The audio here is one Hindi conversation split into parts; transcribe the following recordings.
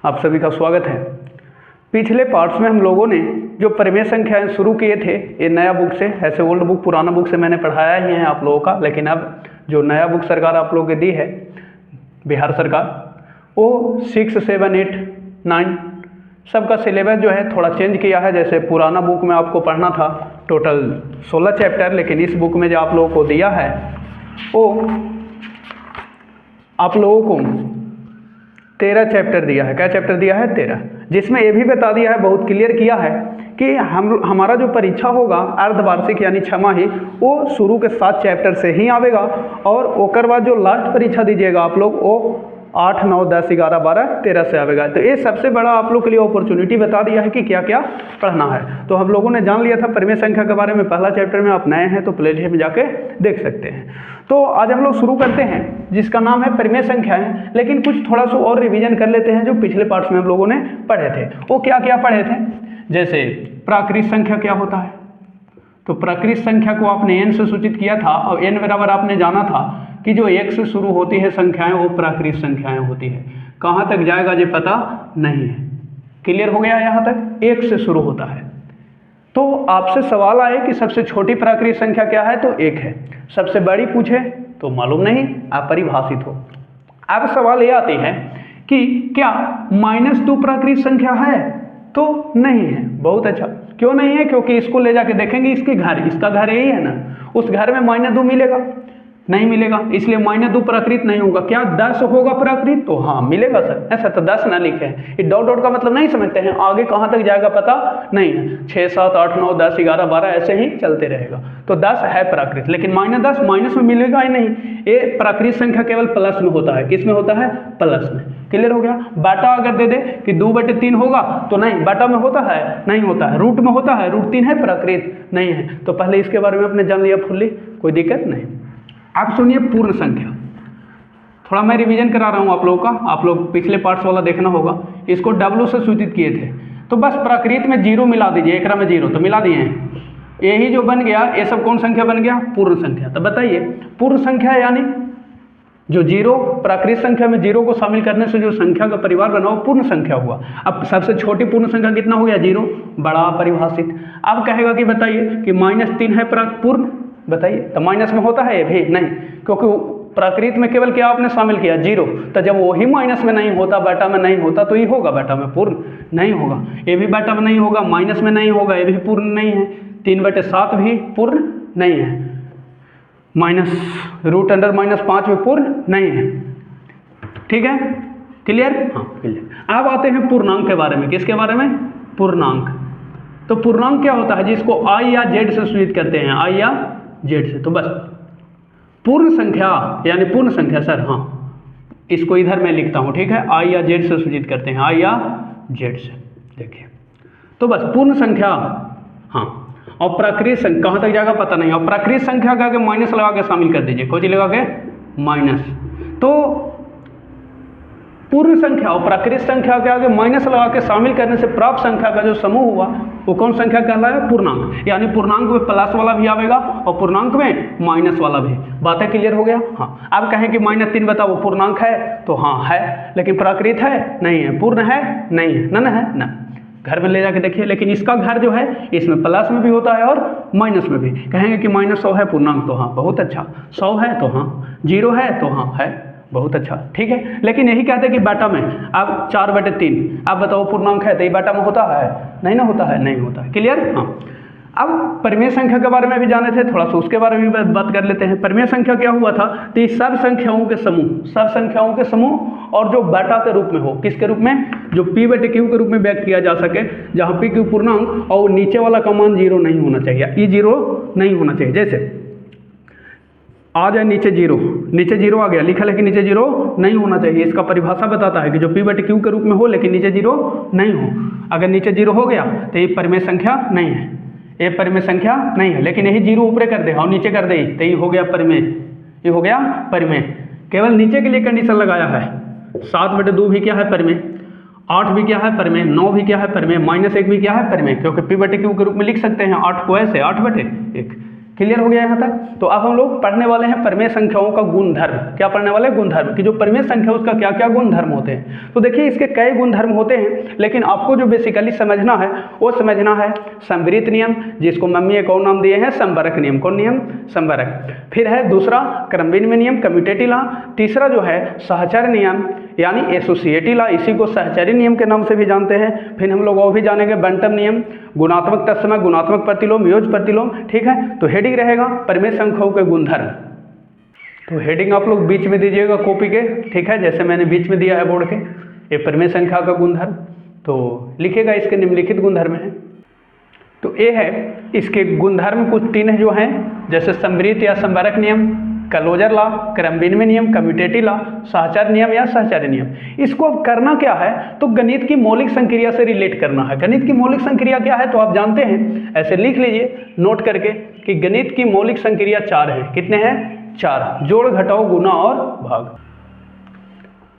आप सभी का स्वागत है। पिछले पार्ट्स में हम लोगों ने जो परिमेय संख्याएं शुरू किए थे ये नया बुक से, ऐसे ओल्ड बुक पुराना बुक से मैंने पढ़ाया ही है आप लोगों का, लेकिन अब जो नया बुक सरकार आप लोगों को दी है बिहार सरकार, वो 6, 7, 8, 9 सबका सिलेबस जो है थोड़ा चेंज किया है। जैसे पुराना बुक में आपको पढ़ना था टोटल 16 चैप्टर, लेकिन इस बुक में जो आप लोगों को दिया है वो आप लोगों को 13 चैप्टर दिया है। क्या चैप्टर दिया है? 13, जिसमें ये भी बता दिया है, बहुत क्लियर किया है कि हमारा जो परीक्षा होगा अर्धवार्षिक यानी 6 माही, वो शुरू के 7 चैप्टर से ही आवेगा और ओकर बाद जो लास्ट परीक्षा दीजिएगा आप लोग वो 8, 9, 10, 11, 12, 13 से आवेगा। तो ये सबसे बड़ा आप लोग के लिए अपॉर्चुनिटी बता दिया है कि क्या क्या पढ़ना है। तो हम लोगों ने जान लिया था परिमेय संख्या के बारे में। पहला चैप्टर में आप नए हैं तो प्लेलिस्ट में जाके देख सकते हैं। तो आज हम लोग शुरू करते हैं जिसका नाम है परिमेय संख्याएं, लेकिन कुछ थोड़ा सा और रिवीजन कर लेते हैं जो पिछले पार्ट्स में हम लोगों ने पढ़े थे। वो क्या क्या पढ़े थे? जैसे प्राकृत संख्या क्या होता है, तो प्राकृत संख्या को आपने n से सूचित किया था और n बराबर आपने जाना था कि जो 1 से शुरू होती है संख्याएं वो प्राकृत संख्याएं होती है। कहाँ तक जाएगा ये पता नहीं है। क्लियर हो गया? यहाँ तक 1 से शुरू होता है। तो आपसे सवाल आए कि सबसे छोटी प्राकृत संख्या क्या है, तो 1 है। सबसे बड़ी पूछे तो मालूम नहीं, आप परिभाषित हो। अब सवाल ये आती है कि क्या -2 प्राकृत संख्या है, तो नहीं है। बहुत अच्छा, क्यों नहीं है? क्योंकि इसको ले जाके देखेंगे इसका घर यही है ना, उस घर में -2 मिलेगा? नहीं मिलेगा, इसलिए -2 प्राकृत नहीं होगा। क्या 10 होगा प्राकृत? तो हाँ मिलेगा सर। ऐसा तो 10 ना लिखे हैं, ये डॉट डॉट का मतलब नहीं समझते हैं, आगे कहाँ तक जाएगा पता नहीं है। 6, 7, 8, 9, 10, 11, 12 ऐसे ही चलते रहेगा। तो 10 है प्राकृत, लेकिन -10 माइनस में मिलेगा ही नहीं। ये प्राकृत संख्या केवल प्लस में होता है। किस में होता है? प्लस में। क्लियर हो गया? बाटा अगर दे दे कि 2/3 होगा तो नहीं, बाटा में होता है? नहीं होता है। रूट में होता है? √3 है प्राकृत? नहीं है। तो पहले इसके बारे में आपने जान लिया फुल्ली, कोई दिक्कत नहीं। आप सुनिए पूर्ण संख्या, थोड़ा मैं रिवीजन करा रहा हूँ आप लोगों का, आप लोग पिछले पार्ट्स वाला देखना होगा। इसको W से सूचित किए थे, तो बस प्राकृत में 0 मिला दीजिए, एकरा में 0 तो मिला दिए हैं। यही जो बन गया ये सब कौन संख्या बन गया? पूर्ण संख्या। तो बताइए पूर्ण संख्या यानी जो 0 प्राकृत संख्या में 0 को शामिल करने से जो संख्या का परिवार बना वो पूर्ण संख्या हुआ। अब सबसे छोटी पूर्ण संख्या कितना हो गया? 0, बड़ा परिभाषित। अब कहेगा कि बताइए कि -3 है पूर्ण, बताइए। तो माइनस में होता है ये भी? नहीं, क्योंकि प्राकृत में केवल क्या आपने शामिल किया? 0। तो जब वही माइनस में नहीं होता, बेटा में नहीं होता, तो ये होगा बेटा में पूर्ण नहीं होगा। ये भी बेटा में नहीं होगा, माइनस में नहीं होगा, ये भी पूर्ण नहीं है। 3/7 भी पूर्ण नहीं है, -√5 भी पूर्ण नहीं है। ठीक है? क्लियर? हाँ क्लियर। अब आते हैं पूर्णांक के बारे में। किसके बारे में? पूर्णांक। तो पूर्णांक क्या होता है? जिसको I या Z से सूचित करते हैं, I या Z से। तो बस पूर्ण संख्या यानी पूर्ण संख्या सर, हाँ इसको इधर मैं लिखता हूँ, ठीक है? I या Z से सूचित करते हैं, I या Z से। देखिए तो बस पूर्ण संख्या, हाँ। और प्राकृत संख्या कहाँ तक जाएगा पता नहीं। और प्राकृत संख्या का आगे माइनस लगा के शामिल कर दीजिए, कोई लगा के माइनस। तो पूर्ण संख्या और प्राकृत संख्या के आगे माइनस लगा के शामिल करने से प्राप्त संख्या का जो समूह हुआ वो कौन संख्या कहलाया? पूर्णांक। यानी पूर्णांक में प्लस वाला भी आवेगा और पूर्णांक में माइनस वाला भी। बातें क्लियर हो गया? हाँ। अब कहें कि -3 बताओ पूर्णांक है, तो हाँ है, लेकिन प्राकृत है? नहीं है। पूर्ण है? नहीं है। नन है ना, घर में ले जाके देखिए। लेकिन इसका घर जो है इसमें प्लस में भी होता है और माइनस में भी। कहेंगे कि -100 है पूर्णांक, तो हाँ बहुत अच्छा। 100 है तो हाँ, 0 है तो हाँ है, बहुत अच्छा। ठीक है, लेकिन यही कहते हैं कि बेटा में अब 4/3, अब बताओ पूर्णांक है तो ये बेटा में होता है? नहीं ना होता है, नहीं होता है। क्लियर? हाँ। अब परिमेय संख्या के बारे में भी जाने थे, थोड़ा सा उसके बारे में भी बात कर लेते हैं। परिमेय संख्या क्या हुआ था? तो ये सब संख्याओं के समूह, सब संख्याओं के समूह और जो बेटा के रूप में हो। किसके रूप में? जो P/Q के रूप में व्यक्त किया जा सके, जहाँ P/Q पूर्णांक और नीचे वाला का मान 0 नहीं होना चाहिए, ये 0 नहीं होना चाहिए। जैसे आ जाए नीचे 0, नीचे 0 आ गया, लिखा लेकिन नीचे 0 नहीं होना चाहिए। इसका परिभाषा बताता है कि जो P/Q के रूप में हो लेकिन नीचे 0 नहीं हो। अगर नीचे 0 हो गया तो ये परिमेय संख्या नहीं है, ये परिमेय संख्या नहीं है। लेकिन यही 0 ऊपर कर दे और नीचे कर दे तो ये हो गया परिमेय, ये हो गया परिमेय। केवल नीचे के लिए कंडीशन लगाया है। 7/2 भी क्या है? परिमेय। 8 भी क्या है? परिमेय। 9 भी क्या है? परिमेय। -1 भी क्या है? परिमेय। क्योंकि P/Q के रूप में लिख सकते हैं 8 को ऐसे, 8/1। क्लियर हो गया यहाँ तक। तो अब हम लोग पढ़ने वाले हैं परिमेय संख्याओं का गुणधर्म। क्या पढ़ने वाले हैं? गुणधर्म, कि जो परिमेय संख्या उसका क्या क्या गुणधर्म होते हैं। तो देखिए इसके कई गुणधर्म होते हैं, लेकिन आपको जो बेसिकली समझना है वो समझना है संवृत नियम, जिसको मम्मी कौन नाम दिए हैं? संवरक नियम। कौन नियम? संवरक। फिर है दूसरा क्रम विनिमय नियम, कम्यूटेटिव लॉ। तीसरा जो है सहचर नियम यानी एसोसिएटिव लॉ, इसी को सहचरी नियम के नाम से भी जानते हैं। फिर हम लोग वो भी जानेंगे बंटम नियम, गुणात्मक तत्समक, गुणात्मक प्रतिलोम, योज प्रतिलोम। ठीक है, तो हेडिंग रहेगा परिमेय संख्याओं के गुणधर्म। तो हेडिंग आप लोग बीच में दीजिएगा कॉपी के, ठीक है, जैसे मैंने बीच में दिया है बोर्ड के, ये परिमेय संख्या का गुणधर्म। तो लिखिएगा इसके निम्नलिखित गुणधर्म है। तो ये है इसके गुणधर्म कुछ तीन जो हैं, जैसे संवृत या संवरक नियम, क्लोजर लॉ, क्रम विनिमय नियम, कम्यूटेटिव लॉ, सहचर नियम या सहचर्य नियम। इसको अब करना क्या है? तो गणित की मौलिक संक्रिया से रिलेट करना है। गणित की मौलिक संक्रिया क्या है? तो आप जानते हैं, ऐसे लिख लीजिए नोट करके कि गणित की मौलिक संक्रिया 4 है। कितने हैं? 4। जोड़, घटाओ, गुणा और भाग।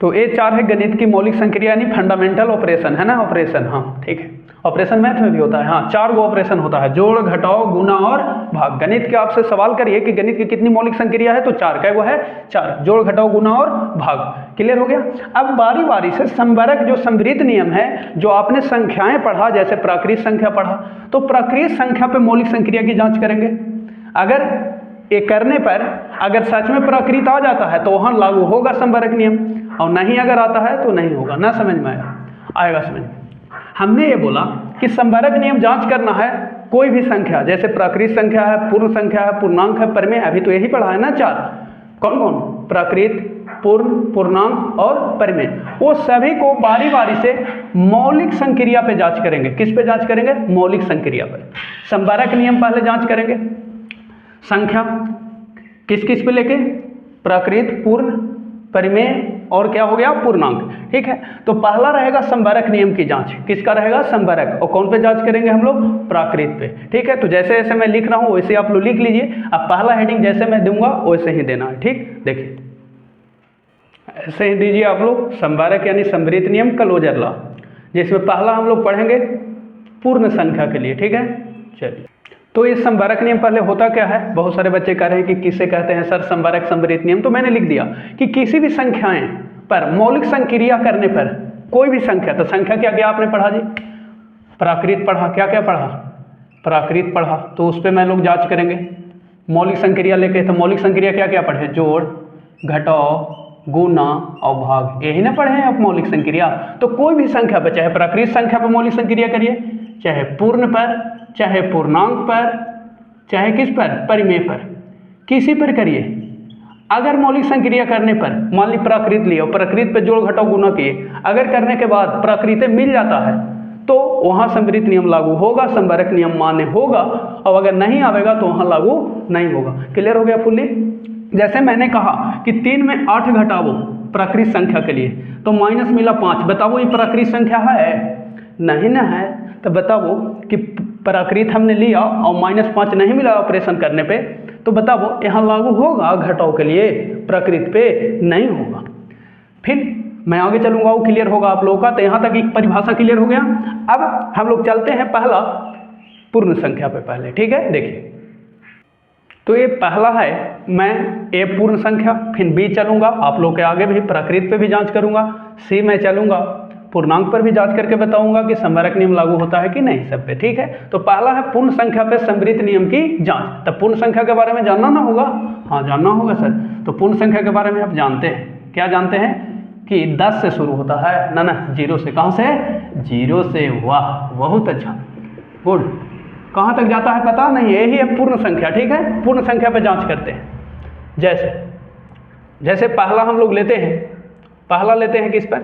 तो ये 4 है गणित की मौलिक संक्रिया यानी फंडामेंटल ऑपरेशन, है ना? ऑपरेशन, हाँ ठीक है, ऑपरेशन मैथ में भी होता है। हाँ, 4 गो ऑपरेशन होता है, जोड़, घटाओ, गुणा और भाग। गणित के आपसे सवाल करिए कि गणित की कितनी मौलिक संक्रिया है, तो 4। क्या वो है? 4। जोड़, घटाओ, गुणा और भाग। क्लियर हो गया। अब बारी बारी से संवरक जो संवृत नियम है, जो आपने संख्याएं पढ़ा, जैसे प्राकृत संख्या पढ़ा, तो प्राकृत संख्या पे मौलिक संक्रिया की जांच करेंगे। अगर ये करने पर अगर सच में प्राकृत आ जाता है तो वहां लागू होगा संवरक नियम, और नहीं अगर आता है तो नहीं होगा। ना समझ में आएगा समझ में। हमने ये बोला कि संवरक नियम जांच करना है कोई भी संख्या, जैसे प्राकृत संख्या है, पूर्ण संख्या है, पूर्णांक है, परिमेय। अभी तो यही पढ़ा है ना 4। कौन कौन? प्राकृत, पूर्ण, पूर्णांक और परिमेय। वो सभी को बारी बारी से मौलिक संक्रिया पे जांच करेंगे। किस पे जांच करेंगे? मौलिक संक्रिया पर। संवरक नियम पहले जांच करेंगे, संख्या किस किस पे लेके? प्राकृत, पूर्ण, परिमेय और क्या हो गया? पूर्णांक। ठीक है, तो पहला रहेगा संवरक नियम की जांच। किसका रहेगा? संवरक। और कौन पे जांच करेंगे हम लोग? प्राकृत पे। ठीक है, तो जैसे जैसे मैं लिख रहा हूं वैसे आप लोग लिख लीजिए। अब पहला हेडिंग जैसे मैं दूंगा वैसे ही देना है। ठीक, देखिए ऐसे ही दीजिए आप लोग, संवरक यानी संवृत नियम, क्लोजर लॉ, जिसमें पहला हम लोग पढ़ेंगे पूर्ण संख्या के लिए। ठीक है, चलिए। तो ये संवरक नियम पहले होता क्या है? बहुत सारे बच्चे कह रहे हैं कि किसे कहते हैं सर संवरक संवृत नियम। तो मैंने लिख दिया कि किसी भी संख्याएं पर मौलिक संक्रिया करने पर, कोई भी संख्या, तो संख्या क्या क्या आपने पढ़ा जी? प्राकृत पढ़ा। क्या क्या पढ़ा? प्राकृत पढ़ा। तो उस पर मैं लोग जांच करेंगे मौलिक संक्रिया लेके। तो मौलिक संक्रिया क्या क्या पढ़े? जोड़, घटाओ, गुना और भाग, यही ना पढ़े हैं आप मौलिक संक्रिया। तो कोई भी संख्या पर, चाहे प्राकृत संख्या पर मौलिक संक्रिया करिए, चाहे पूर्ण पर, चाहे पूर्णांक पर, चाहे किस पर? परिमेय पर, किसी पर करिए। अगर मौलिक संक्रिया करने पर, मान ली प्राकृत लिया और प्राकृत पे जोड़, घटाओ, गुना किए, अगर करने के बाद प्राकृत मिल जाता है तो वहाँ संवृत नियम लागू होगा, संवरक नियम मान्य होगा। और अगर नहीं आवेगा तो वहाँ लागू नहीं होगा। क्लियर हो गया फुल्ली? जैसे मैंने कहा कि 3 में 8 घटाओ प्राकृत संख्या के लिए, तो माइनस मिला 5। बताओ ये प्राकृत संख्या है? नहीं ना है। तो बताओ कि प्राकृत हमने लिया और -5 नहीं मिला ऑपरेशन करने पे, तो बताओ यहाँ लागू होगा घटाओ के लिए? प्राकृत पे नहीं होगा। फिर मैं आगे चलूंगा, वो क्लियर होगा आप लोगों का। तो यहाँ तक एक परिभाषा क्लियर हो गया। अब हम लोग चलते हैं पहला पूर्ण संख्या पे पहले। ठीक है, देखिए तो ये पहला है, मैं ए पूर्ण संख्या, फिर बी चलूंगा, आप लोग के आगे भी प्राकृत पे भी जांच करूंगा, सी में चलूंगा, पूर्णांक पर भी जांच करके बताऊंगा कि संवरक नियम लागू होता है कि नहीं सब पे। ठीक है, तो पहला है पूर्ण संख्या पे संवृत नियम की जांच। तब पूर्ण संख्या के बारे में जानना ना होगा? हाँ जानना होगा सर। तो पूर्ण संख्या के बारे में आप जानते हैं, क्या जानते हैं? कि 10 से शुरू होता है ना? 0 से। कहाँ से? 0 से। वाह, बहुत अच्छा, गुड। कहाँ तक जाता है पता नहीं, यही है पूर्ण संख्या। ठीक है, पूर्ण संख्या पे जांच करते हैं। जैसे पहला हम लोग लेते हैं, पहला लेते हैं किस पर?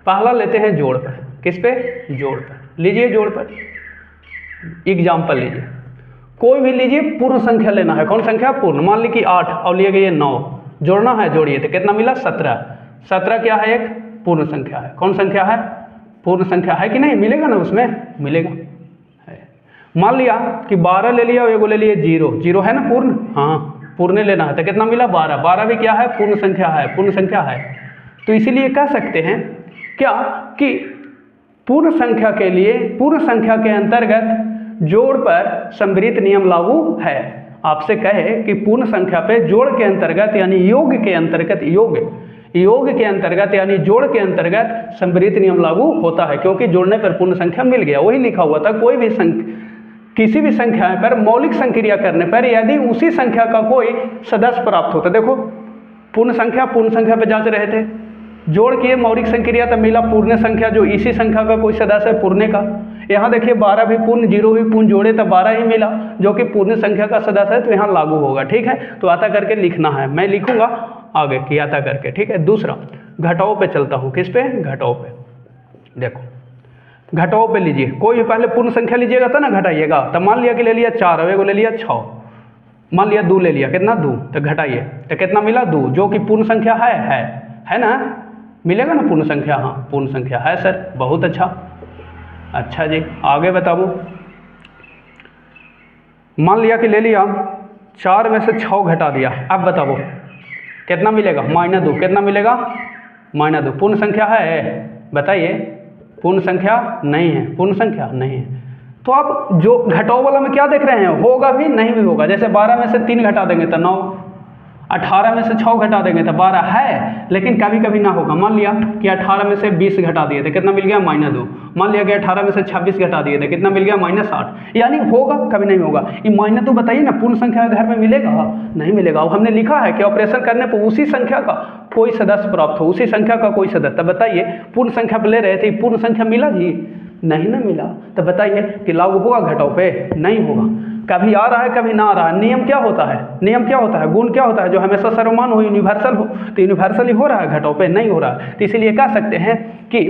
पहला लेते हैं जोड़ पर। किस पे? जोड़ पर। लीजिए जोड़ पर एग्जाम्पल लीजिए, कोई भी लीजिए, पूर्ण संख्या लेना है। कौन संख्या? पूर्ण। मान ली कि 8 और लिए गए 9, जोड़ना है, जोड़िए। तो कितना मिला? 17। 17 क्या है? एक पूर्ण संख्या है। कौन संख्या है? पूर्ण संख्या है कि नहीं? मिलेगा ना उसमें? मिलेगा। मान लिया कि 12 ले लिया और एगो ले लिए 0। 0 है ना पूर्ण? हाँ, पूर्ण लेना है। तो कितना मिला? 12। 12 भी क्या है? पूर्ण संख्या है। पूर्ण संख्या है। तो इसीलिए कह सकते हैं क्या कि पूर्ण संख्या के लिए, पूर्ण संख्या के अंतर्गत जोड़ पर संवृत नियम लागू है। आपसे कहे कि पूर्ण संख्या पे जोड़ के अंतर्गत यानी योग के अंतर्गत योग के अंतर्गत यानी जोड़ के अंतर्गत संवृत्त नियम लागू होता है, क्योंकि जोड़ने पर पूर्ण संख्या मिल गया। वही लिखा हुआ था, कोई भी किसी भी संख्या पर मौलिक संक्रिया करने पर यदि उसी संख्या का कोई सदस्य प्राप्त होता, देखो पूर्ण संख्या पे जांच रहे थे, जोड़ किए मौलिक संक्रिया तब मिला पूर्ण संख्या जो इसी संख्या का कोई सदस्य है पूर्ण का। यहाँ देखिए 12 भी पूर्ण, 0 भी पूर्ण, जोड़े तब 12 ही मिला जो कि पूर्ण संख्या का सदस्य है, तो यहाँ लागू होगा। ठीक है, तो आता करके लिखना है, मैं लिखूंगा आगे कि आता करके। ठीक है, दूसरा घटाओ पे चलता हूँ। किस पे? घटाओ पे। देखो घटाओ पे लीजिए, कोई भी पहले पूर्ण संख्या लीजिएगा तो ना घटाइएगा। तो मान लिया कि ले लिया 4, अब एगो ले लिया 6, मान लिया 2 ले लिया, कितना 2, तो घटाइए तो कितना मिला 2, जो कि पूर्ण संख्या है ना, मिलेगा ना पूर्ण संख्या। हाँ पूर्ण संख्या है सर, बहुत अच्छा। अच्छा जी आगे बताओ। मान लिया कि ले लिया 4 में से 6 घटा दिया, अब बताओ कितना मिलेगा? -2। कितना मिलेगा? -2। पूर्ण संख्या है? बताइए। पूर्ण संख्या नहीं है, पूर्ण संख्या नहीं है। तो आप जो घटाओ वाला में क्या देख रहे हैं, होगा भी नहीं भी होगा। जैसे 12 में से 3 घटा देंगे तो 9, 18 में से 6 घटा देंगे तो 12 है, लेकिन कभी कभी ना होगा। मान लिया कि 18 में से 20 घटा दिए थे, कितना मिल गया? -2। मान लिया कि 18 में से 26 घटा दिए थे, कितना मिल गया? -8। यानी होगा कभी नहीं होगा। ये -2 बताइए ना, पूर्ण संख्या घर में मिलेगा? नहीं मिलेगा। अब हमने लिखा है कि ऑपरेशन करने पर उसी संख्या का कोई सदस्य प्राप्त हो, उसी संख्या का कोई सदस्य। तब बताइए पूर्ण संख्या पर ले रहे थे, पूर्ण संख्या मिला जी? नहीं ना मिला। तो बताइए कि लागू होगा घटाओ पे? नहीं होगा। कभी आ रहा है कभी ना आ रहा है। नियम क्या होता है? नियम क्या होता है? गुण क्या होता है? जो हमेशा सर्वमान हो, यूनिवर्सल हो। तो यूनिवर्सल ही हो रहा है, घटाओ पे नहीं हो रहा है। तो इसीलिए कह सकते हैं कि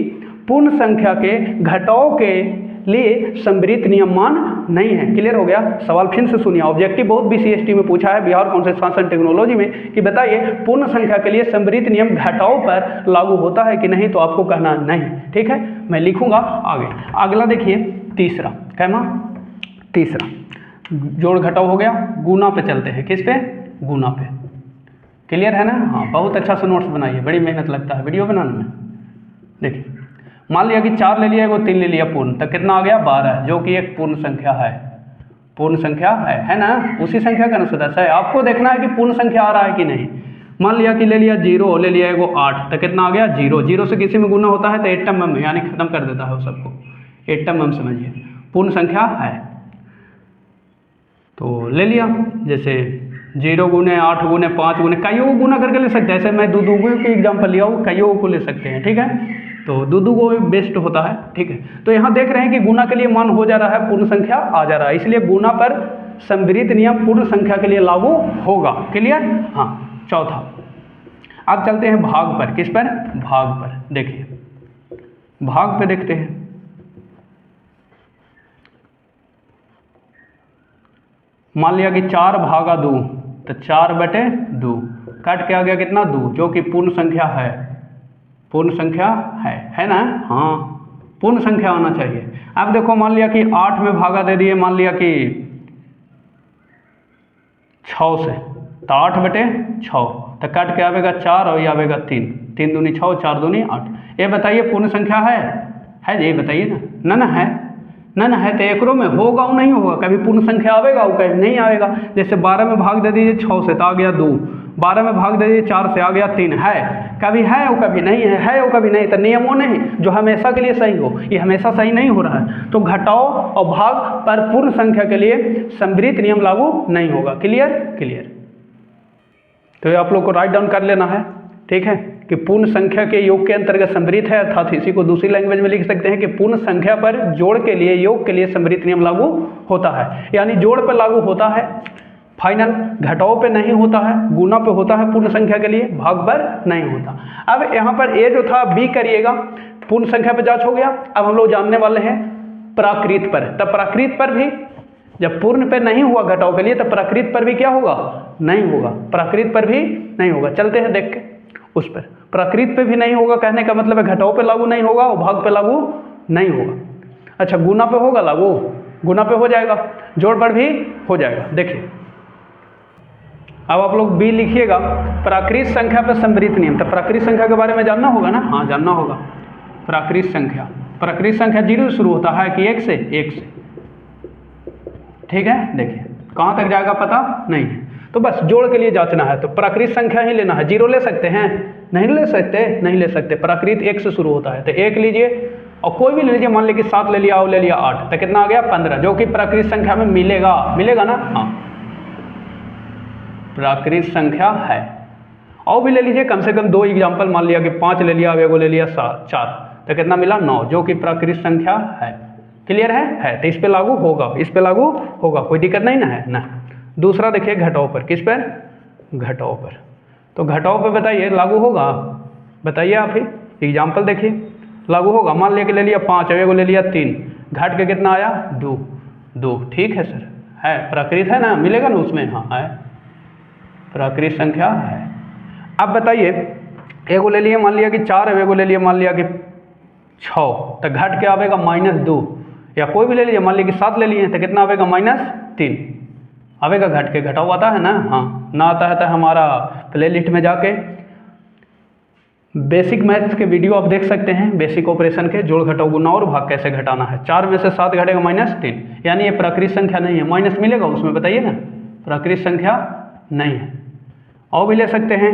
पूर्ण संख्या के घटाओ के लिए संवृत्त नियम मान नहीं है। क्लियर हो गया? सवाल फिर से सुनिए, ऑब्जेक्टिव बहुत BCST में पूछा है, Bihar council science and technology में, कि बताइए पूर्ण संख्या के लिए संवृत्त नियम घटाओ पर लागू होता है कि नहीं, तो आपको कहना नहीं। ठीक है, मैं लिखूंगा आगे। अगला देखिए तीसरा, कहना तीसरा जोड़ घटाओ हो गया, गुना पे चलते हैं। किस पे? गुना पे। क्लियर है ना? हाँ बहुत अच्छा से नोट्स बनाइए, बड़ी मेहनत लगता है वीडियो बनाने में। देखिए मान लिया कि 4 ले लिया, 3 ले लिया पूर्ण, तो कितना आ गया? 12, जो कि एक पूर्ण संख्या है। पूर्ण संख्या है ना, उसी संख्या का सदस्य है। आपको देखना है कि पूर्ण संख्या आ रहा है कि नहीं। मान लिया कि ले लिया 0, ले लिया 8, तो कितना आ गया? 0। 0 से किसी में गुना होता है तो 8 टर्म में, यानी खत्म कर देता है वो सबको। 8 टर्म समझिए, पूर्ण संख्या है। तो ले लिया, जैसे 0 गुने 8 गुने 5 गुने कईयों को गुना करके ले सकते हैं। ऐसे मैं दो के एग्जाम्पल लिया हूँ, कईयों को ले सकते हैं। ठीक है, तो दो को बेस्ट होता है। ठीक है, तो यहाँ देख रहे हैं कि गुना के लिए मान हो जा रहा है, पूर्ण संख्या आ जा रहा है, इसलिए गुना पर संवृत्त नियम पूर्ण संख्या के लिए लागू होगा। क्लियर? हाँ। चौथा, अब चलते हैं भाग पर। किस पर? भाग पर। देखिए भाग पे देखते हैं। मान लिया कि 4 भागा 2, तो 4/2 कट के आ गया कितना? 2, जो कि पूर्ण संख्या है। पूर्ण संख्या है ना? हाँ पूर्ण संख्या आना चाहिए। अब देखो मान लिया कि 8 में भागा दे दिए, मान लिया कि 6 से, तो 8/6, तो कट के आवेगा 4 और ये आवेगा 3, 3 दूनी 6, 4 दूनी 8। ये बताइए पूर्ण संख्या है ये बताइए ना। ना है ना है, तो एकरो में होगा और नहीं होगा। कभी पूर्ण संख्या आवेगा और कभी नहीं आवेगा। जैसे 12 में भाग दे दीजिए 6 से, तो आ गया 2। 12 में भाग दे दीजिए 4 से, आ गया 3। है कभी है और कभी नहीं है और कभी नहीं। तो नियम वो नहीं जो हमेशा के लिए सही हो, ये हमेशा सही नहीं हो रहा है। तो घटाओ और भाग पर पूर्ण संख्या के लिए संवृत्त नियम लागू नहीं होगा। क्लियर? क्लियर। तो ये आप लोग को राइट डाउन कर लेना है। ठीक है, कि पूर्ण संख्या के योग के अंतर्गत संवृत्त है, अर्थात इसी को दूसरी लैंग्वेज में लिख सकते हैं कि पूर्ण संख्या पर जोड़ के लिए, योग के लिए संवृत्त नियम लागू होता है। यानी जोड़ पर लागू होता है फाइनल, घटाओ पे नहीं होता है, गुना पे होता है पूर्ण संख्या के लिए, भाग पर नहीं होता। अब यहाँ पर ए जो था बी करिएगा, पूर्ण संख्या पे जांच हो गया। अब हम लोग जानने वाले हैं प्राकृत पर। तब प्राकृत पर भी जब पूर्ण पे नहीं हुआ घटाओ के लिए, तब प्राकृत पर भी क्या होगा? नहीं होगा। प्राकृत पर भी नहीं होगा। चलते हैं देख के उस पर। प्राकृत पे भी नहीं होगा कहने का मतलब है घटाओ पे लागू नहीं होगा और भाग पे लागू नहीं होगा। अच्छा गुना पे होगा लागू? गुना पे हो जाएगा, जोड़ पर भी हो जाएगा। देखिए अब आप लोग बी लिखिएगा, प्राकृत संख्या पर संवृत्त नियम। तो प्राकृत संख्या के बारे में जानना होगा ना? हाँ जानना होगा। प्राकृत संख्या 0 से शुरू होता है कि 1 से? 1 से। ठीक है, देखिए कहाँ तक जाएगा पता नहीं है। तो बस जोड़ के लिए जांचना है तो प्राकृत संख्या ही लेना है। जीरो ले सकते हैं? नहीं ले सकते, नहीं ले सकते। प्राकृत 1 से शुरू होता है तो 1 लीजिए और कोई भी ले लीजिए, मान लीजिए कि 7 ले लिया और ले लिया 8, तो कितना आ गया 15, जो कि प्राकृत संख्या में मिलेगा, मिलेगा ना? हाँ, प्राकृत संख्या है। और भी ले लीजिए कम से कम 2 एग्जाम्पल, मान लिया कि 5 ले लिया, एगो ले लिया 4, तो कितना मिला 9, जो कि प्राकृत संख्या है। क्लियर है? तो इस पे लागू होगा, इस पे लागू होगा, कोई दिक्कत नहीं ना है ना। दूसरा देखिए घटाओ पर, किस पर? घटाओ पर। तो घटाओ पर बताइए लागू होगा, बताइए आप ही एग्जाम्पल देखिए, लागू होगा। मान लिया कि ले लिया 5, एगो ले लिया 3, घट के कितना आया 2। ठीक है सर, है प्राकृत है ना, मिलेगा ना उसमें? हाँ है, प्राकृत संख्या है। अब बताइए एगो ले लिए मान लिया कि 4, एगो ले लिया मान लिया कि 6, तो घट के आवेगा -2, या कोई भी ले लीजिए मान लिया कि 7 ले लिए तो कितना आवेगा -3 आवेगा घट के। घटाओ आता है ना? हाँ, ना आता है तो हमारा प्ले लिस्ट में जाके बेसिक मैथ्स के वीडियो आप देख सकते हैं, बेसिक ऑपरेशन के, जोड़ घटाओ गुना और भाग कैसे घटाना है। 4 में से 7 घटेगा -3, यानी ये प्राकृत संख्या नहीं है। माइनस मिलेगा उसमें, बताइए ना, प्राकृत संख्या नहीं है। और भी ले सकते हैं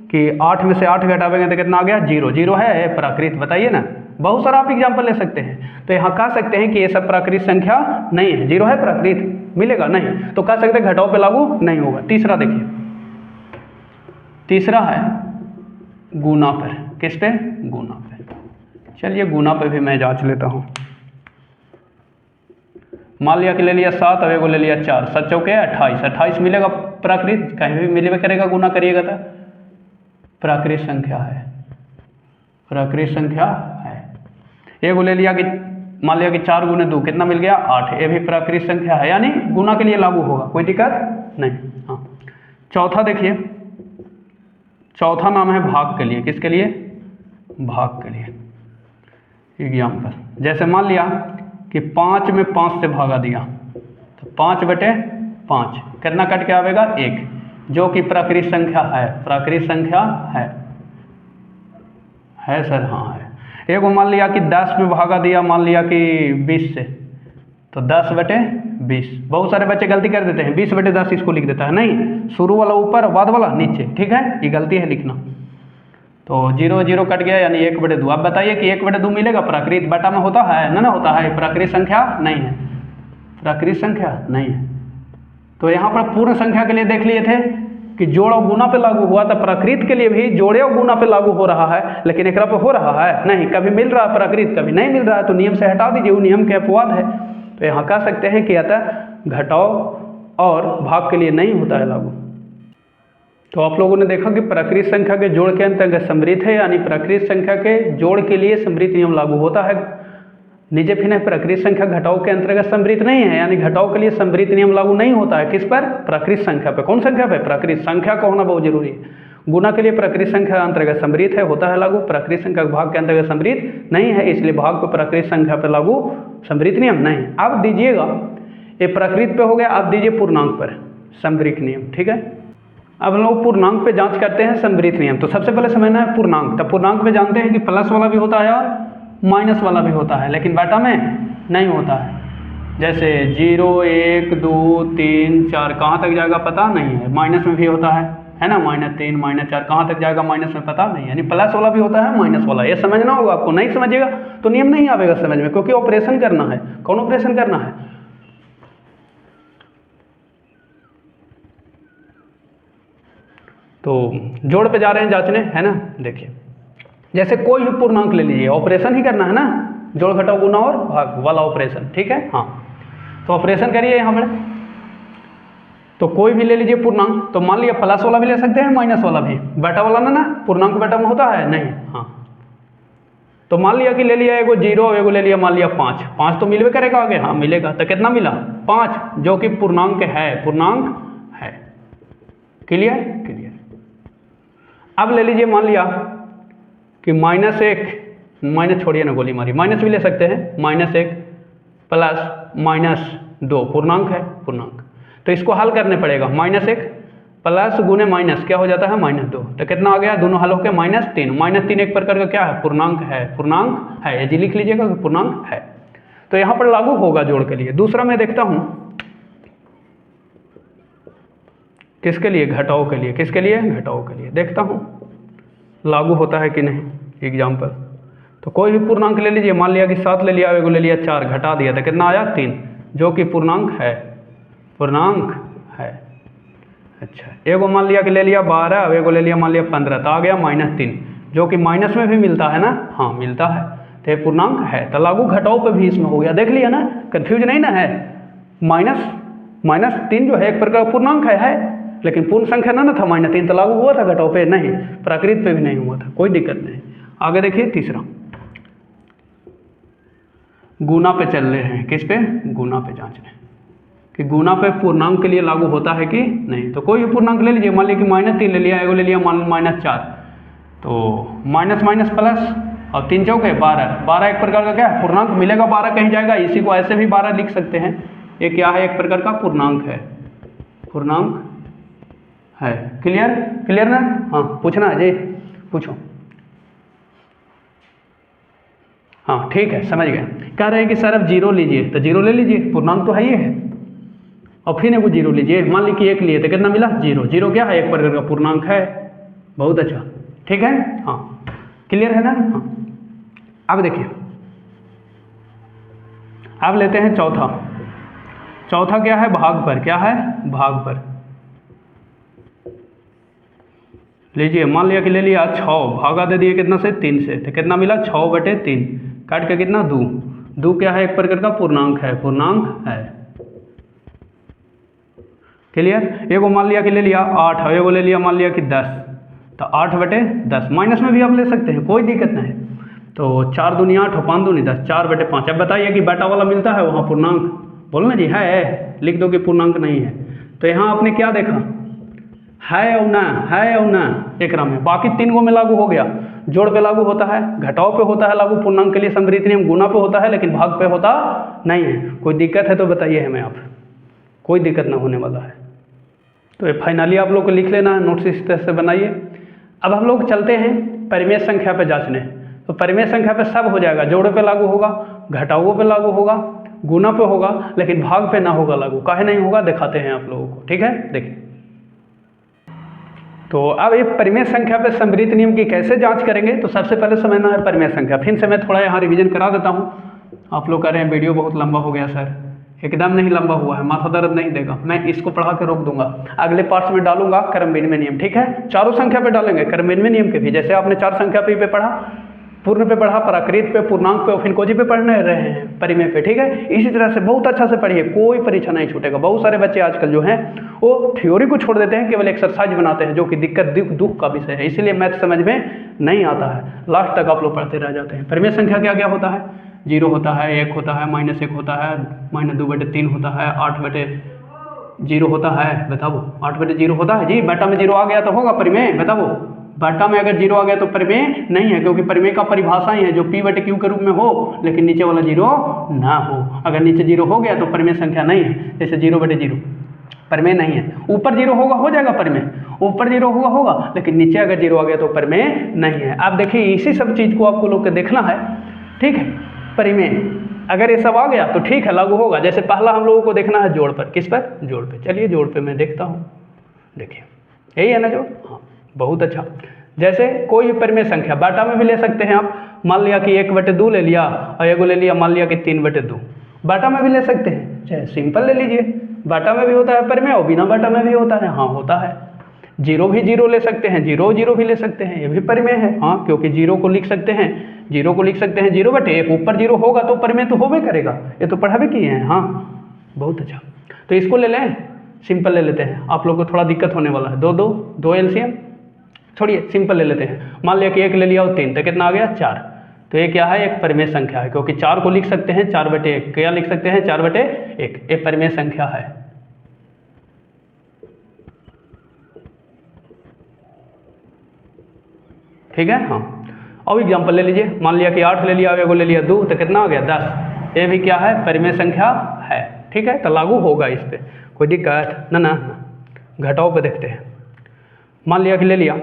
कि 8 में से 8 घटावेंगे तो कितना आ गया 0, 0 है प्राकृत, बताइए ना। बहुत सारा आप एग्जाम्पल ले सकते हैं। तो यहाँ कह सकते हैं कि ये सब प्राकृत संख्या नहीं है, 0 है प्राकृत, मिलेगा नहीं, तो कह सकते हैं घटाओ पे लागू नहीं होगा। तीसरा देखिए, तीसरा है गुना पर। किस पे? गुना पे। चलिए गुना पे भी मैं जांच लेता हूँ। मान लिया कि ले लिया 7, अब एगो ले लिया 4, 7 चौके 28, 28 मिलेगा प्राकृत, कहीं भी मिलेगा करेगा, गुना करिएगा तो प्राकृत संख्या है, प्राकृत संख्या है। एगो ले लिया कि मान लिया कि 4 गुने 2 कितना मिल गया 8, ये भी प्राकृत संख्या है, यानी गुना के लिए लागू होगा, कोई दिक्कत नहीं। हाँ, चौथा देखिए, चौथा नाम है भाग के लिए। किसके लिए? भाग के लिए। एग्जाम्पल जैसे मान लिया कि 5 में 5 से भागा दिया तो 5/5 कितना कट के आवेगा 1, जो कि प्राकृत संख्या है, प्राकृत संख्या है सर? हाँ है। एगो मान लिया कि 10 में भागा दिया, मान लिया कि 20 से, तो 10/20। बहुत सारे बच्चे गलती कर देते हैं, 20/10 इसको लिख देता है, नहीं, शुरू वाला ऊपर, बाद वाला नीचे, ठीक है, ये गलती है लिखना। तो 0 0 कट गया, यानी 1/2। अब बताइए कि 1/2 मिलेगा प्राकृत? बटा में होता है ना, होता है, प्राकृत संख्या नहीं है, प्राकृत संख्या नहीं है। तो यहाँ पर पूर्ण संख्या के लिए देख लिए थे कि जोड़ और गुना पे लागू हुआ, तो प्राकृत के लिए भी जोड़े और गुना पे लागू हो रहा है, लेकिन एकरा पे हो रहा है नहीं, कभी मिल रहा है प्राकृत, कभी नहीं मिल रहा है, तो नियम से हटा दीजिए, वो नियम के अपवाद है। तो यहाँ कह सकते हैं कि अतः घटाओ और भाग के लिए नहीं होता है लागू। तो आप लोगों ने देखा कि प्राकृत संख्या के जोड़ के अंतर्गत समृद्ध है, यानी प्राकृत संख्या के जोड़ के लिए समृद्ध नियम लागू होता है। नीचे फिर प्राकृत संख्या घटाओ के अंतर्गत समृद्ध नहीं है, यानी घटाओ के लिए समृद्ध नियम लागू नहीं होता है। किस पर? प्राकृत संख्या पे। कौन संख्या पे? प्राकृत संख्या का होना बहुत जरूरी है। गुना के लिए प्राकृत संख्या अंतर्गत समृद्ध है, होता है लागू। प्राकृत संख्या भाग के अंतर्गत समृद्ध नहीं है, इसलिए भाग को प्राकृत संख्या पर लागू समृद्ध नियम नहीं। अब दीजिएगा, ये प्राकृत पे हो गया, अब दीजिए पूर्णांक पर समृद्ध नियम, ठीक है। अब लोग पूर्णांक पे जांच करते हैं समृद्ध नियम। तो सबसे पहले समझना है पूर्णांक। तब पूर्णांक में जानते हैं कि प्लस वाला भी होता है और माइनस वाला भी होता है, लेकिन बेटा में नहीं होता है। जैसे 0 1 2 3 4 कहाँ तक जाएगा पता नहीं है। माइनस में भी होता है ना, -3 -4 कहाँ तक जाएगा माइनस में पता नहीं, यानी प्लस वाला भी होता है माइनस वाला, ये समझना होगा आपको। नहीं समझिएगा तो नियम नहीं आवेगा समझ में, क्योंकि ऑपरेशन करना है। कौन ऑपरेशन करना है? तो जोड़ पे जा रहे हैं जांचने, है ना। देखिए जैसे कोई भी पूर्णांक ले लीजिए, ऑपरेशन ही करना है ना, जोड़ घटाओ गुना और भाग वाला ऑपरेशन, ठीक है। हाँ, तो ऑपरेशन करिए यहाँ पर। तो कोई भी ले लीजिए पूर्णांक, तो मान लिया प्लस वाला भी ले सकते हैं, माइनस वाला भी। बेटा वाला ना पूर्णांक बेटा में होता है नहीं। हाँ, तो मान लिया कि ले लिया एगो 0, एगो ले लिया मान लिया 5, 5 तो मिलवे करेगा आगे, हाँ मिलेगा। तो कितना मिला 5, जो कि पूर्णांक है, पूर्णांक है। क्लियर? क्लियर। अब ले लीजिए मान लिया कि -1, माइनस छोड़िए ना, गोली मारी, माइनस भी ले सकते हैं, -1 प्लस -2 पूर्णांक है, पूर्णांक। तो इसको हल करने पड़ेगा। -1 प्लस गुने माइनस क्या हो जाता है -2, तो कितना आ गया, दोनों हल होकर -3। -3 एक प्रकार का क्या है, पूर्णांक है, पूर्णांक है, ये जी लिख लीजिएगा कि पूर्णांक है। तो यहाँ पर लागू होगा जोड़ के लिए। दूसरा मैं देखता हूँ किसके लिए? घटाओ के लिए। किसके लिए? घटाओ के लिए। देखता हूँ लागू होता है कि नहीं। एग्जाम्पल, तो कोई भी पूर्णांक ले लीजिए, मान लिया कि 7 ले लिया, एगो ले लिया 4, घटा दिया तो कितना आया? 3, जो कि पूर्णांक है। पूर्णांक है। अच्छा, एगो मान लिया कि ले लिया 12, अब एगो ले लिया मान लिया 15, तो आ गया -3, जो कि माइनस में भी मिलता है ना? हाँ मिलता है, तो ये पूर्णांक है। तो लागू घटाओ पे भी इसमें हो गया। देख लिया ना, कन्फ्यूज नहीं ना है। -3 जो है एक प्रकार का पूर्णांक है, लेकिन पूर्ण संख्या ना था -3, तो लागू हुआ था घटाओ पे? नहीं, प्राकृत पे भी नहीं हुआ था, कोई दिक्कत नहीं। आगे देखिए तीसरा, गुना पे चल रहे हैं। किस पे? गुना पे जांच रहे हैं कि गुना पे पूर्णांक के लिए लागू होता है कि नहीं। तो कोई भी पूर्णांक ले लीजिए, मान लीजिए कि -3 ले लिया, एगो ले लिया -4, तो माइनस माइनस प्लस और 3 चौके 12, 12 एक प्रकार का क्या है? पूर्णांक मिलेगा, 12 कहीं जाएगा, इसी को ऐसे भी 12 लिख सकते हैं। ये क्या है? एक प्रकार का पूर्णांक है। पूर्णांक है। क्लियर? क्लियर ना? हाँ पूछना है जी, पूछो। हाँ ठीक है, समझ गए। कह रहे हैं कि सर अब 0 लीजिए, तो 0 ले लीजिए, पूर्णांक तो है ही है। और फिर एगो 0 लीजिए, मान लीजिए 1 लिए तो कितना मिला? 0। 0 क्या है? एक प्रकार का पूर्णांक है। बहुत अच्छा, ठीक है। हाँ क्लियर है ना? हाँ अब देखिए, अब लेते हैं चौथा। चौथा क्या है? भाग पर। क्या है? भाग पर। लीजिए, मान लिया कि ले लिया 6, भागा दे दिए कितना से? 3 से, तो कितना मिला? 6/3, काट के कितना? 2। 2 क्या है? एक प्रकार का पूर्णांक है। पूर्णांक है। क्लियर? एगो मान लिया कि ले लिया 8, और एगो ले लिया मान लिया कि 10, तो 8/10, माइनस में भी आप ले सकते हैं, कोई दिक्कत नहीं। तो 4 दूनी 8 और 5 दूनी 10, 4/5। अब बताइए कि बेटा वाला मिलता है वहाँ पूर्णांक? बोलना जी है, लिख दो कि पूर्णांक नहीं है। तो यहाँ आपने क्या देखा? है और ना, है और ना एक में, बाकी 3 गो में लागू हो गया। जोड़ पे लागू होता है, घटाव पे होता है लागू, पूर्णांक के लिए समृद्धि नियम, गुना पे होता है, लेकिन भाग पे होता नहीं है। कोई दिक्कत है तो बताइए हमें आप, कोई दिक्कत ना होने वाला है। तो ये फाइनली आप लोग को लिख लेना है, नोट्स इस तरह से बनाइए। अब हम लोग चलते हैं परिमेय संख्या पे जांचने। तो परिमेय संख्या पे सब हो जाएगा, जोड़ों पे लागू होगा, घटावों पे लागू होगा, गुना पे होगा, लेकिन भाग पे ना होगा लागू। काहे नहीं होगा? दिखाते हैं आप लोगों को, ठीक है। देखिए, तो अब ये परिमेय संख्या पे समृद्धि नियम की कैसे जांच करेंगे? तो सबसे पहले समझना है परिमेय संख्या। फिर से मैं थोड़ा यहाँ रिवीजन करा देता हूँ। आप लोग कह रहे हैं वीडियो बहुत लंबा हो गया सर, एकदम नहीं लंबा हुआ है, माथा दर्द नहीं देगा। मैं इसको पढ़ा के रोक दूंगा, अगले पार्ट्स में डालूंगा क्रमविनिमय नियम, ठीक है। चारों संख्या पे डालेंगे क्रमविनिमय नियम के भी, जैसे आपने 4 संख्या पे पढ़ा, पूर्ण पे पढ़ा, प्राकृत पे, पूर्णांक पे, और फिर कोजी पे पढ़ने रहे हैं परिमेय पे, ठीक है। इसी तरह से बहुत अच्छा से पढ़िए, कोई परीक्षा नहीं छूटेगा। बहुत सारे बच्चे आजकल जो हैं वो थ्योरी को छोड़ देते हैं, केवल एक्सरसाइज बनाते हैं, जो कि दिक्कत दुख का विषय है, इसीलिए मैथ समझ में नहीं आता है, लास्ट तक आप लोग पढ़ते रह जाते हैं। परिमेय संख्या क्या क्या होता है? 0 होता है, 1 होता है, -1 होता है, -2/3 होता है, 8/0 होता है। बताओ 8/0 होता है जी? बेटा में 0 आ गया तो होगा परिमेय? बताओ, बेटा में अगर 0 आ गया तो परिमेय नहीं है, क्योंकि परिमेय का परिभाषा ही है जो P/Q के रूप में हो, लेकिन नीचे वाला 0 ना हो। अगर नीचे 0 हो गया तो परिमेय संख्या नहीं है, जैसे 0/0 परिमेय नहीं है। ऊपर 0 होगा हो जाएगा परिमेय, ऊपर 0 होगा, लेकिन नीचे अगर 0 आ गया तो परिमेय नहीं है। आप देखिए, इसी सब चीज़ को आपको लोग को देखना है, ठीक है। परिमेय अगर ये सब आ गया तो ठीक है, लागू होगा। जैसे पहला हम लोगों को देखना है जोड़ पर। किस पर? जोड़ पे। चलिए जोड़ पे मैं देखता हूँ। देखिए, यही है ना जोड़? हाँ, बहुत अच्छा। जैसे कोई भी परिमेय संख्या बाटा में भी ले सकते हैं आप। मान लिया कि 1/2 ले लिया, और एगो ले लिया मान लिया कि 3/2, बाटा में भी ले सकते हैं। चाहे सिंपल ले लीजिए, बाटा में भी होता है परिमेय और बिना बाटा में भी होता है। हाँ होता है। 0 भी 0 ले सकते हैं, 0 भी ले सकते हैं, ये भी परिमेय है। हाँ, क्योंकि 0 को लिख सकते हैं, 0 को लिख सकते हैं 0/1, ऊपर 0 होगा तो परिमेय तो होबे करेगा, ये तो पढ़ा भी किए हैं। हाँ बहुत अच्छा। तो इसको ले लें, सिंपल ले लेते हैं, आप लोग को थोड़ा दिक्कत होने वाला है। 2 एलसीएम छोड़िए, सिंपल ले लेते हैं। मान लिया कि 1 ले लिया और 3, तो कितना आ गया? 4। तो ये क्या है? एक परिमेय संख्या है, क्योंकि 4 को लिख सकते हैं 4/1। क्या लिख सकते हैं? 4/1, ये परिमेय संख्या है। ठीक है। हाँ, अब एग्जाम्पल ले लीजिए। मान लिया कि 8 ले लिया, एगो ले लिया 2, तो कितना हो गया? 10। ये भी क्या है? परिमेय संख्या है, ठीक है। तो लागू होगा इस पर, कोई दिक्कत ना ना। घटाओ पे देखते हैं। मान लिया कि ले लिया,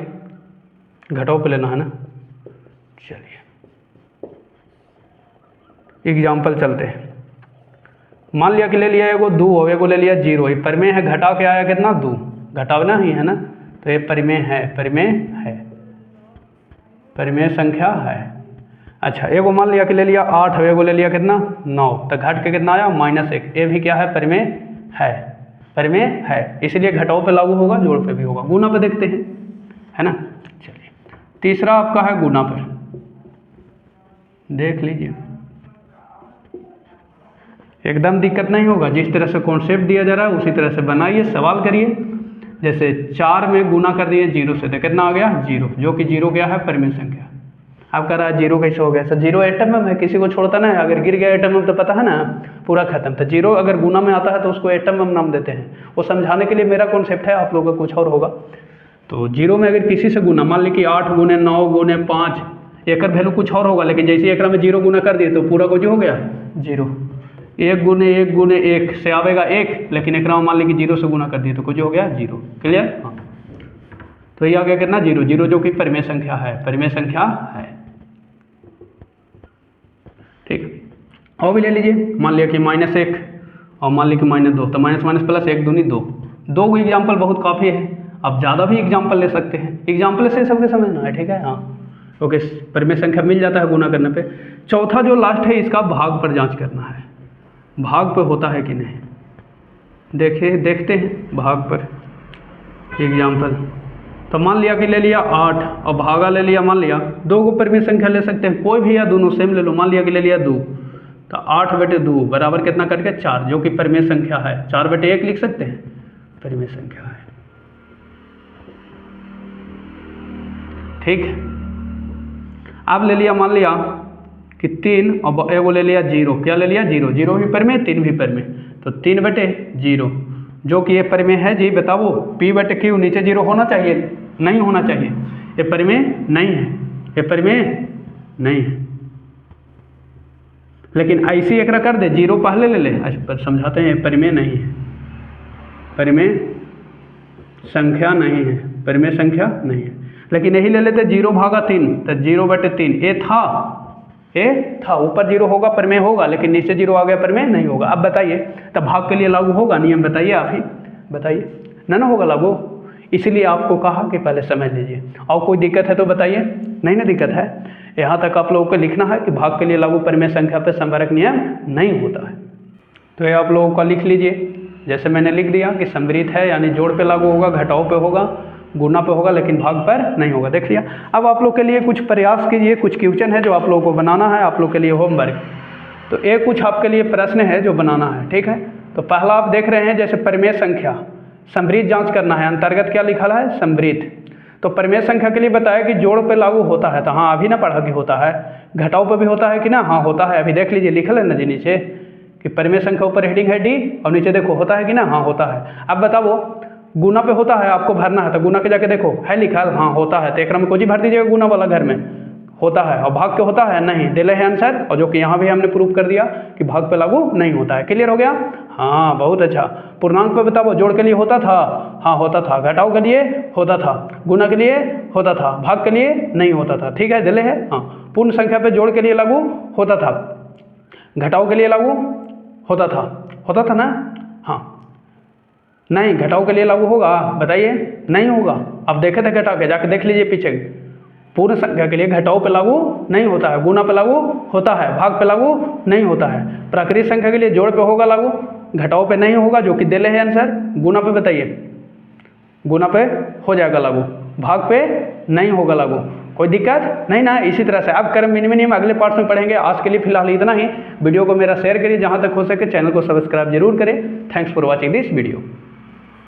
घटाओ पे लेना है ना। चलिए एग्जाम्पल चलते हैं। मान लिया कि ले लिया एगो 2 और एगो ले लिया 0, परिमेय है, घटा के आया कितना? 2। घटावना ही है ना, तो ये परिमेय है, परिमेय संख्या है। अच्छा, एगो मान लिया कि ले लिया 8 और एगो ले लिया कितना 9, तो घट के कितना आया -1। ये भी क्या है, परिमेय है, इसलिए घटाओ पे लागू होगा, जोड़ पे भी होगा। गुना पे देखते हैं, है ना। चलिए, तीसरा आपका है गुना पर, देख लीजिए, एकदम दिक्कत नहीं होगा। जिस तरह से कॉन्सेप्ट दिया जा रहा है उसी तरह से बनाइए, सवाल करिए। जैसे 4 में गुना कर दिए 0 से, तो कितना आ गया 0, जो कि 0 क्या है, परिमेय संख्या। अब कह रहा है 0 कैसे हो गया सर, 0 एटम में किसी को छोड़ता ना है, अगर गिर गया एटम में तो पता है ना पूरा खत्म। तो 0 अगर गुना में आता है तो उसको एटम में नाम देते हैं। वो समझाने के लिए मेरा कॉन्सेप्ट है, आप लोगों का कुछ और होगा। तो 0 में अगर किसी से गुना, मान ली कि 8 गुने 9 गुने 5, एक वैल्यू कुछ और होगा, लेकिन जैसे एक में 0 गुना कर दिए तो पूरा कुछ हो गया 0। 1 गुने 1 से आवेगा 1, लेकिन एक मान ली कि 0 से गुना कर दिए तो कुछ हो गया 0। क्लियर? हाँ, तो ये आ गया कितना 0, 0 जो कि परिमेय संख्या है, ठीक। और भी ले लीजिए, मान लिया कि -1 और मान लिया कि -2, तो माइनस प्लस 1 दूनी 2। 2 एग्जाम्पल बहुत काफ़ी है, आप ज़्यादा भी एग्जाम्पल ले सकते हैं, एग्जाम्पल से सबके समझना है, ठीक है। हाँ, ओके, परिमेय संख्या मिल जाता है गुना करने पे। चौथा जो लास्ट है, इसका भाग पर जांच करना है, भाग पर होता है कि नहीं। देखते हैं भाग पर एग्जाम्पल। तो मान लिया कि ले लिया 8 और भागा ले लिया, मान लिया 2 को परिमेय संख्या ले सकते हैं, कोई भी या दोनों सेम ले लो। मान लिया कि ले लिया 2, तो 8/2 बराबर कितना कट के 4, जो कि परिमेय संख्या है। 4/1 लिख सकते हैं, परिमेय संख्या है, ठीक। अब ले लिया, मान लिया कि 3 और एगो ले लिया 0, क्या ले लिया 0, 0 भी परिमेय 3 भी परिमेय, तो 3/0, जो कि ये परिमेय है जी। बताओ P/Q नीचे 0 होना चाहिए, नहीं होना चाहिए, ये परिमेय नहीं है, ये परिमेय नहीं है। लेकिन ऐसी एक कर दे, 0 पहले ले ले, पर समझाते हैं ये परिमेय नहीं है, परिमेय संख्या नहीं है, परिमेय संख्या नहीं है। लेकिन यही ले लेते 0/3, तो 0/3 ये था, ऊपर 0 होगा परिमेय होगा, लेकिन नीचे 0 आ गया परिमेय नहीं होगा। अब बताइए, तब भाग के लिए लागू होगा नियम, बताइए, आप ही बताइए, ना होगा लागू। इसीलिए आपको कहा कि पहले समझ लीजिए। और कोई दिक्कत है तो बताइए, नहीं ना दिक्कत है। यहाँ तक आप लोगों को लिखना है कि भाग के लिए लागू परिमेय संख्या पर संवरक नियम नहीं होता है। तो ये आप लोगों का लिख लीजिए, जैसे मैंने लिख दिया कि समृद्ध है, यानी जोड़ पे लागू होगा, घटाव पे होगा, गुना पे होगा, लेकिन भाग पर नहीं होगा। देख लिया। अब आप लोग के लिए कुछ प्रयास कीजिए, कुछ क्वेश्चन है जो आप लोगों को बनाना है, आप लोग के लिए होमवर्क। तो एक कुछ आपके लिए प्रश्न है जो बनाना है, ठीक है। तो पहला आप देख रहे हैं, जैसे परिमेय संख्या समृद्ध जांच करना है, अंतर्गत क्या लिखा है, समृद्ध। तो परिमेय संख्या के लिए बताया कि जोड़ पे लागू होता है, तो हाँ अभी ना पढ़ा कि होता है। घटाव पे भी होता है कि ना, हाँ होता है। अभी देख लीजिए, लिखल है ना जी नीचे कि परिमेय संख्या, ऊपर हेडिंग है D और नीचे देखो होता है कि ना, हाँ होता है। अब बताओ गुना पे होता है, आपको भरना है, तो गुना के जाके देखो है लिखा, हाँ होता है, तो एक में कोई भर दीजिएगा गुना वाला, घर में होता है। और भाग के होता है नहीं, दिले है आंसर, और जो कि यहाँ भी हमने प्रूव कर दिया कि भाग पे लागू नहीं होता है। क्लियर हो गया? हाँ, बहुत अच्छा। पूर्णांक पे बताओ, जोड़ के लिए होता था, हाँ होता था, घटाव के लिए होता था, गुना के लिए होता था, भाग के लिए नहीं होता था, ठीक है, दिले है। हाँ, पूर्ण संख्या पे जोड़ के लिए लागू होता था, घटाव के लिए लागू होता था ना, हाँ नहीं, घटाव के लिए लागू होगा, बताइए, नहीं होगा। अब देखे थे घटाव के, जाके देख लीजिए पीछे। पूर्ण संख्या के लिए घटाव पे लागू नहीं होता है, गुना पे लागू होता है, भाग पे लागू नहीं होता है। प्राकृतिक संख्या के लिए जोड़ पे होगा लागू, घटाव पे नहीं होगा, जो कि दिले है आंसर। गुना पे बताइए, गुना पे हो जाएगा लागू, भाग पे नहीं होगा लागू। कोई दिक्कत नहीं ना। इसी तरह से अब क्रम मिनिमम नियम अगले पार्ट में पढ़ेंगे। आज के लिए फिलहाल इतना ही। वीडियो को मेरा शेयर करिए, जहाँ तक हो सके चैनल को सब्सक्राइब जरूर करें। Thanks for watching this video.